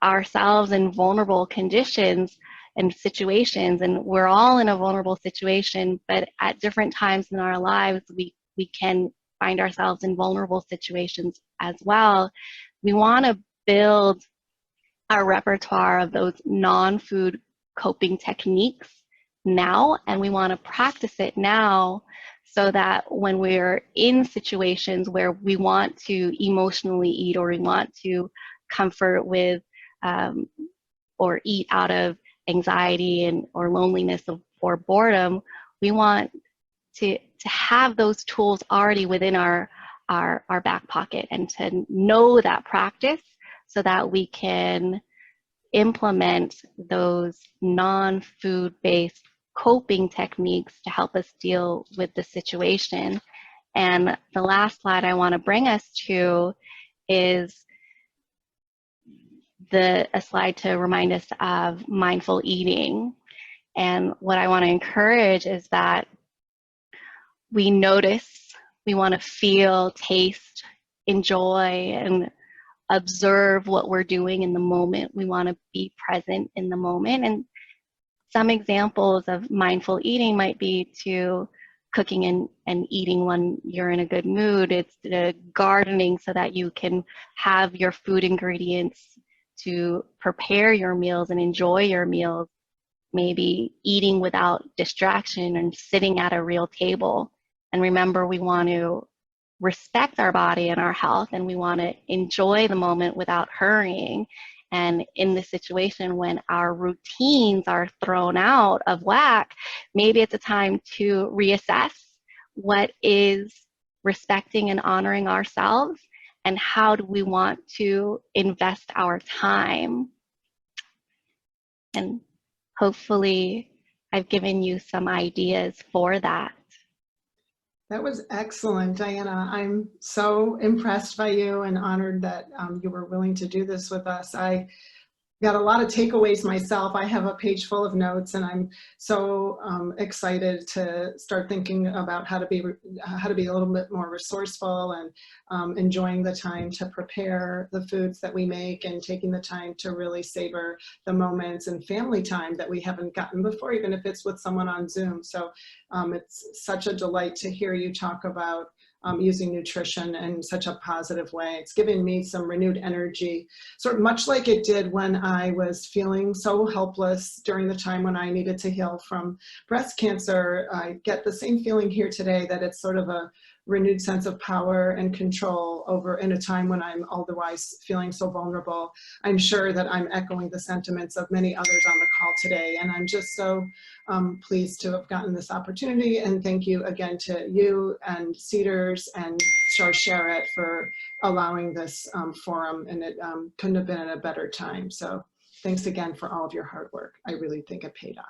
ourselves in vulnerable conditions and situations, and we're all in a vulnerable situation, but at different times in our lives, we can find ourselves in vulnerable situations as well. We want to build our repertoire of those non-food coping techniques now, and we want to practice it now, so that when we're in situations where we want to emotionally eat, or we want to comfort with or eat out of anxiety or loneliness or boredom, we want to have those tools already within our back pocket, and to know that practice so that we can implement those non-food based coping techniques to help us deal with the situation. And the last slide I want to bring us to is a slide to remind us of mindful eating. And what I want to encourage is that we notice, we want to feel, taste, enjoy, and observe what we're doing in the moment. We want to be present in the moment. And some examples of mindful eating might be to cooking and eating when you're in a good mood. It's the gardening so that you can have your food ingredients to prepare your meals and enjoy your meals. Maybe eating without distraction and sitting at a real table. And remember, we want to respect our body and our health, and we want to enjoy the moment without hurrying. And in the situation when our routines are thrown out of whack, maybe it's a time to reassess what is respecting and honoring ourselves, and how do we want to invest our time. And hopefully I've given you some ideas for that. That was excellent, Diana. I'm so impressed by you and honored that you were willing to do this with us. got a lot of takeaways myself. I have a page full of notes, and I'm so excited to start thinking about how to be a little bit more resourceful, and enjoying the time to prepare the foods that we make, and taking the time to really savor the moments and family time that we haven't gotten before, even if it's with someone on Zoom. So it's such a delight to hear you talk about using nutrition in such a positive way. It's given me some renewed energy, sort of much like it did when I was feeling so helpless during the time when I needed to heal from breast cancer. I get the same feeling here today, that it's sort of a renewed sense of power and control over in a time when I'm otherwise feeling so vulnerable. I'm sure that I'm echoing the sentiments of many others on the call today, and I'm just so pleased to have gotten this opportunity. And thank you again to you and Cedars and Sharsheret for allowing this forum, and it couldn't have been at a better time. So thanks again for all of your hard work. I really think it paid off.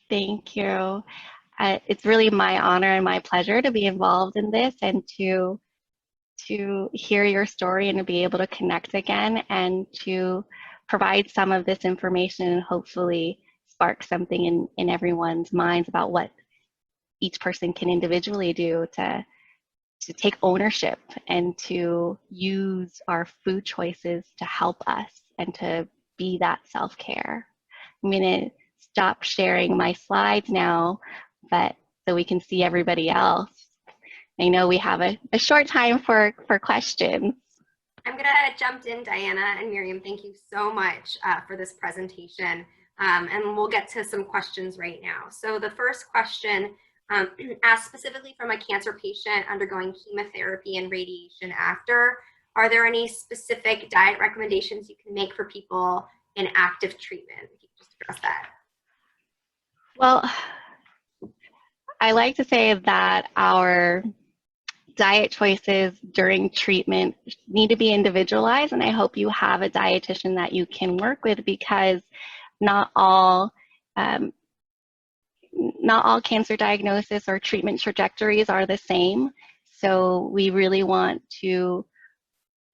Thank you. It's really my honor and my pleasure to be involved in this, and to hear your story and to be able to connect again, and to provide some of this information and hopefully spark something in everyone's minds about what each person can individually do to take ownership and to use our food choices to help us and to be that self-care. I'm going to stop sharing my slides now, but so we can see everybody else. I know we have a short time for questions. I'm going to jump in, Diana and Miriam. Thank you so much for this presentation. And we'll get to some questions right now. So the first question, asked specifically from a cancer patient undergoing chemotherapy and radiation after, are there any specific diet recommendations you can make for people in active treatment? If you could just address that. Well, I like to say that our diet choices during treatment need to be individualized, and I hope you have a dietitian that you can work with, because not all cancer diagnosis or treatment trajectories are the same. So we really want to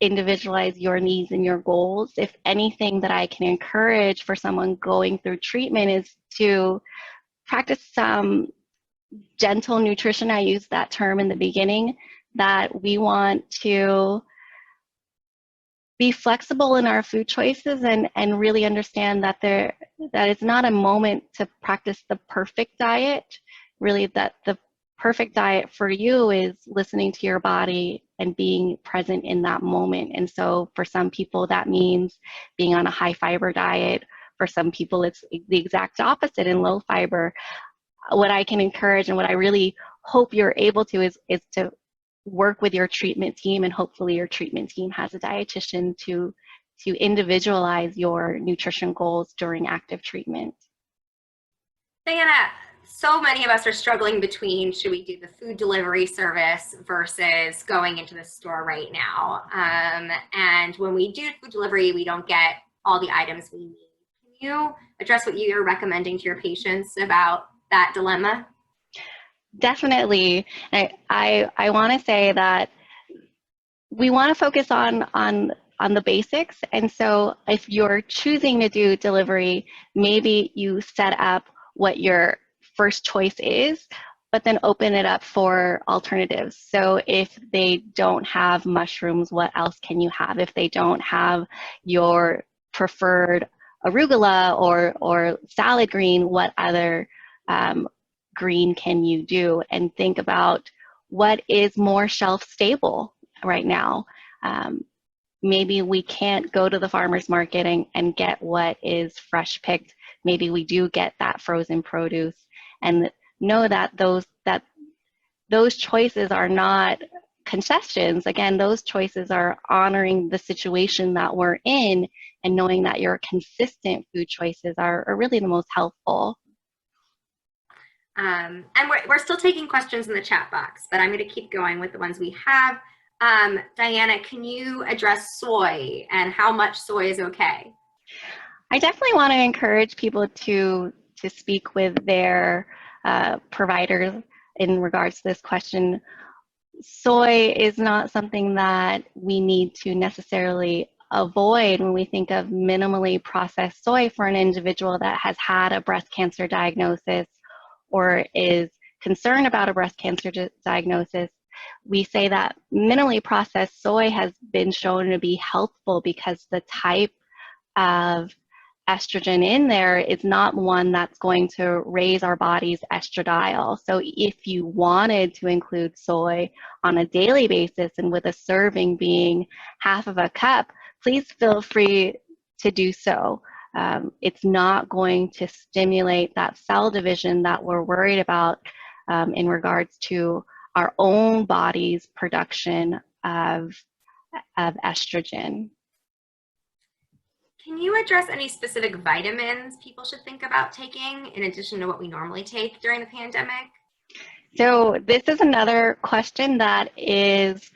individualize your needs and your goals. If anything that I can encourage for someone going through treatment is to practice some gentle nutrition. I used that term in the beginning, that we want to be flexible in our food choices, and really understand that it's not a moment to practice the perfect diet. Really, that the perfect diet for you is listening to your body and being present in that moment. And so for some people that means being on a high fiber diet. For some people it's the exact opposite, in low fiber. What I can encourage, and what I really hope you're able to, is to work with your treatment team, and hopefully your treatment team has a dietitian to individualize your nutrition goals during active treatment. Diana, so many of us are struggling between, should we do the food delivery service versus going into the store right now? And when we do food delivery, we don't get all the items we need. Can you address what you're recommending to your patients about that dilemma? Definitely. I want to say that we want to focus on the basics. And so if you're choosing to do delivery, maybe you set up what your first choice is, but then open it up for alternatives. So if they don't have mushrooms, what else can you have? If they don't have your preferred arugula or salad green, what other green can you do? And think about what is more shelf stable right now. Maybe we can't go to the farmer's market and get what is fresh picked. Maybe we do get that frozen produce, and know that those choices are not concessions. Again, those choices are honoring the situation that we're in, and knowing that your consistent food choices are really the most helpful. And we're still taking questions in the chat box, but I'm going to keep going with the ones we have. Diana, can you address soy and how much soy is okay? I definitely want to encourage people to speak with their providers in regards to this question. Soy is not something that we need to necessarily avoid when we think of minimally processed soy for an individual that has had a breast cancer diagnosis or is concerned about a breast cancer diagnosis. We say that minimally processed soy has been shown to be helpful because the type of estrogen in there is not one that's going to raise our body's estradiol. So if you wanted to include soy on a daily basis and with a serving being half of a cup, please feel free to do so. It's not going to stimulate that cell division that we're worried about in regards to our own body's production of estrogen. Can you address any specific vitamins people should think about taking in addition to what we normally take during the pandemic? So this is another question that is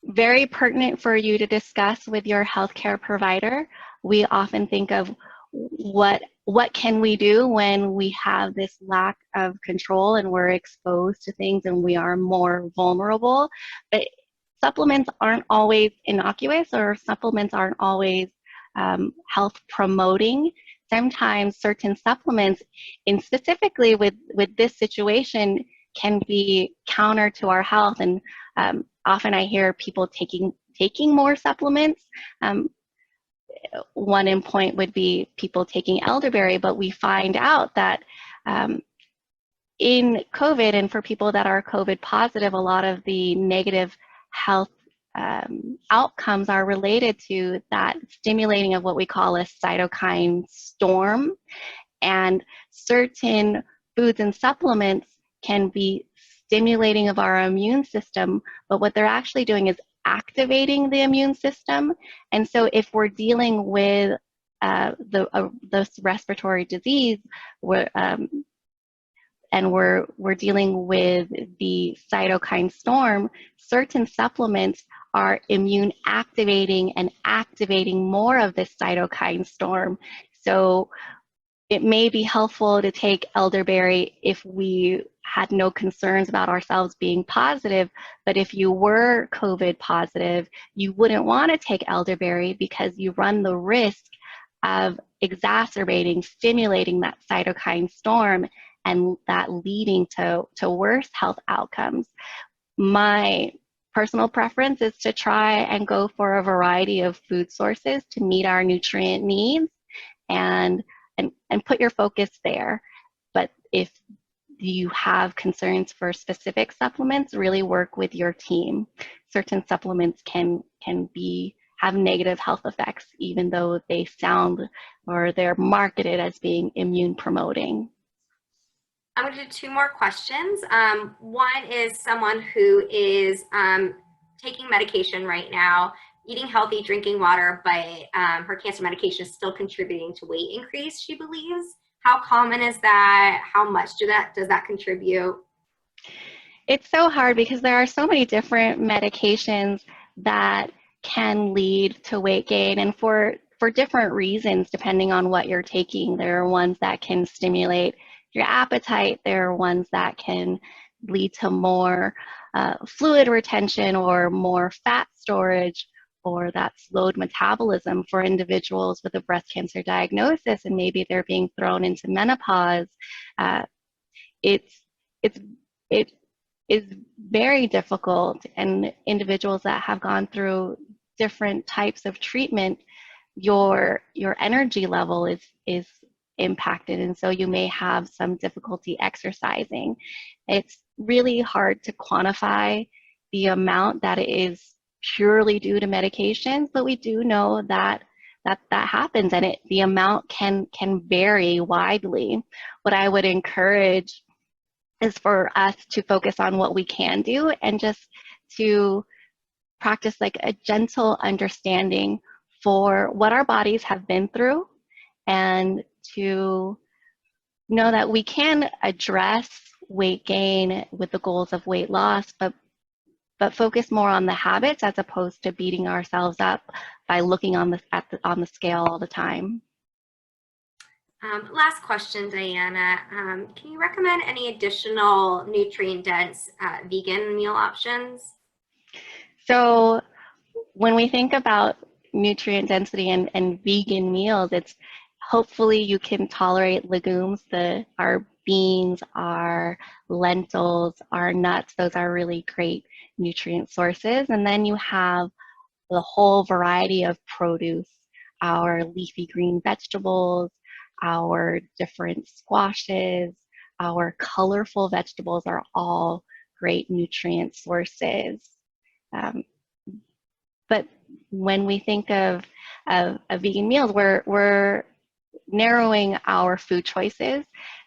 very pertinent for you to discuss with your healthcare provider. We often think of what can we do when we have this lack of control and we're exposed to things and we are more vulnerable. But supplements aren't always innocuous, or supplements aren't always health promoting. Sometimes certain supplements, and specifically with this situation, can be counter to our health. And often I hear people taking more supplements. One in point would be people taking elderberry, but we find out that in COVID, and for people that are COVID positive, a lot of the negative health outcomes are related to that stimulating of what we call a cytokine storm. And certain foods and supplements can be stimulating of our immune system, but what they're actually doing is activating the immune system. And so if we're dealing with this respiratory disease, and we're dealing with the cytokine storm, certain supplements are immune activating and activating more of this cytokine storm. So it may be helpful to take elderberry if we had no concerns about ourselves being positive, but if you were COVID positive, you wouldn't want to take elderberry because you run the risk of exacerbating, stimulating that cytokine storm, and that leading to worse health outcomes. My personal preference is to try and go for a variety of food sources to meet our nutrient needs and put your focus there. But if you have concerns for specific supplements, really work with your team. Certain supplements can have negative health effects, even though they sound or they're marketed as being immune promoting. I'm going to do two more questions. One is someone who is taking medication right now, eating healthy, drinking water, but her cancer medication is still contributing to weight increase, she believes. How common is that? How much does that contribute? It's so hard because there are so many different medications that can lead to weight gain, and for different reasons, depending on what you're taking. There are ones that can stimulate your appetite. There are ones that can lead to more fluid retention or more fat storage, or that slowed metabolism for individuals with a breast cancer diagnosis, and maybe they're being thrown into menopause. It is very difficult, and individuals that have gone through different types of treatment, your energy level is impacted, and so you may have some difficulty exercising. It's really hard to quantify the amount that is purely due to medications, but we do know that happens, and the amount can vary widely. What I would encourage is for us to focus on what we can do and just to practice like a gentle understanding for what our bodies have been through, and to know that we can address weight gain with the goals of weight loss, but focus more on the habits as opposed to beating ourselves up by looking on the scale all the time. Last question, Diana. Can you recommend any additional nutrient-dense vegan meal options? So when we think about nutrient density and vegan meals, it's hopefully you can tolerate legumes. Our beans, our lentils, our nuts, those are really great nutrient sources. And then you have the whole variety of produce, our leafy green vegetables, our different squashes, our colorful vegetables are all great nutrient sources. But when we think of vegan meals, we're narrowing our food choices.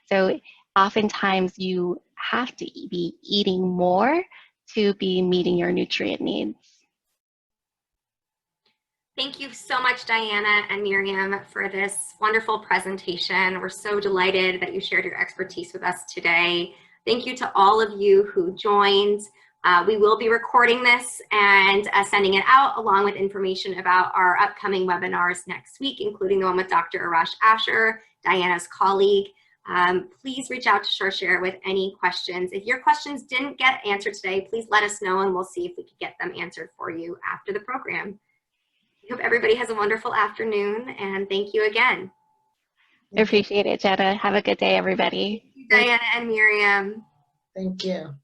So oftentimes you have to be eating more to be meeting your nutrient needs. Thank you so much, Diana and Miriam, for this wonderful presentation. We're so delighted that you shared your expertise with us today. Thank you to all of you who joined. We will be recording this and sending it out along with information about our upcoming webinars next week, including the one with Dr. Arash Asher, Diana's colleague. Please reach out to SureShare with any questions. If your questions didn't get answered today, please let us know and we'll see if we can get them answered for you after the program. I hope everybody has a wonderful afternoon and thank you again. I appreciate it, Jenna. Have a good day, everybody. Thank you, Diana and Miriam. Thank you.